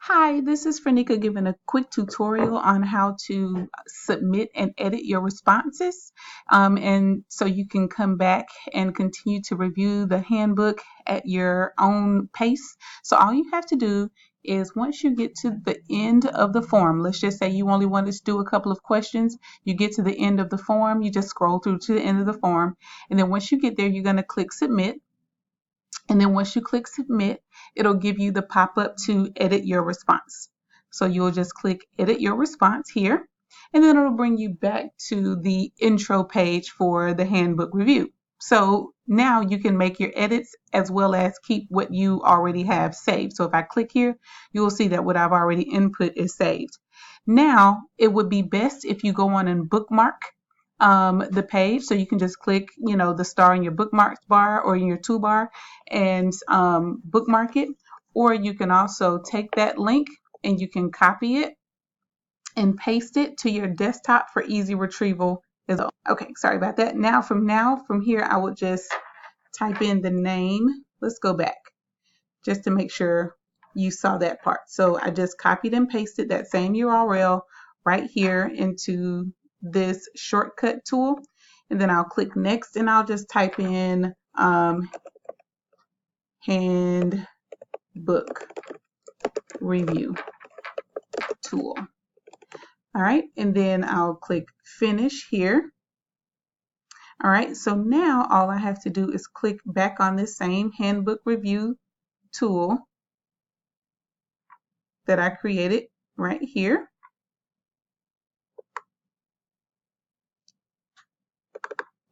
Hi, this is Franika giving a quick tutorial on how to submit and edit your responses. And so you can come back and continue to review the handbook at your own pace. So all you have to do is once you get to the end of the form, let's just say you only wanted to do a couple of questions, you get to the end of the form, you just scroll through to the end of the form. And then once you get there, you're going to click submit. And then once you click submit, it'll give you the pop-up to edit your response. So you'll just click edit your response here, and then it'll bring you back to the intro page for the handbook review. So now you can make your edits as well as keep what you already have saved. So if I click here, you'll see that what I've already input is saved. Now it would be best if you go on and bookmark the page. So you can just click, the star in your bookmarks bar or in your toolbar and bookmark it. Or you can also take that link and you can copy it and paste it to your desktop for easy retrieval as well. Okay, sorry about that. From here, I would just type in the name. Let's go back just to make sure you saw that part. So I just copied and pasted that same URL right here into this shortcut tool. And then I'll click next and I'll just type in handbook review tool. All right, and then I'll click finish here. All right, so now all I have to do is click back on this same handbook review tool that I created right here.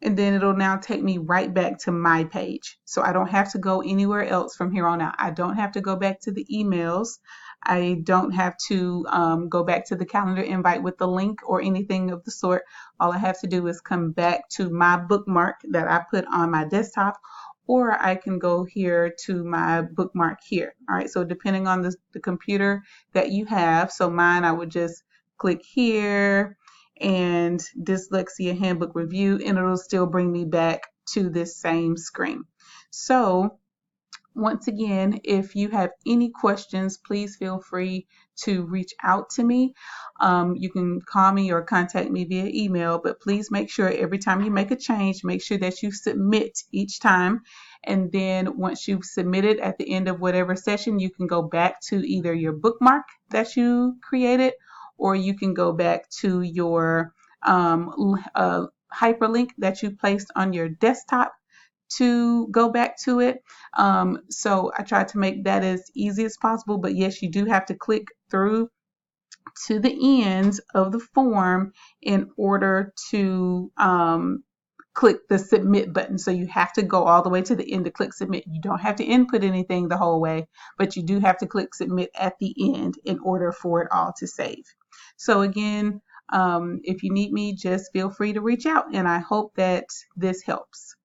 And then it'll now take me right back to my page. So I don't have to go anywhere else from here on out. I don't have to go back to the emails. I don't have to go back to the calendar invite with the link or anything of the sort. All I have to do is come back to my bookmark that I put on my desktop, or I can go here to my bookmark here. All right, so depending on the computer that you have, so mine, I would just click here and dyslexia handbook review, and it'll still bring me back to this same screen. So once again, if you have any questions, please feel free to reach out to me. You can call me or contact me via email, but please make sure every time you make a change, make sure that you submit each time. And then once you've submitted at the end of whatever session, you can go back to either your bookmark that you created, or you can go back to your hyperlink that you placed on your desktop to go back to it. So I tried to make that as easy as possible, but yes, you do have to click through to the end of the form in order to click the submit button. So you have to go all the way to the end to click submit. You don't have to input anything the whole way, but you do have to click submit at the end in order for it all to save. So again, if you need me, just feel free to reach out, and I hope that this helps.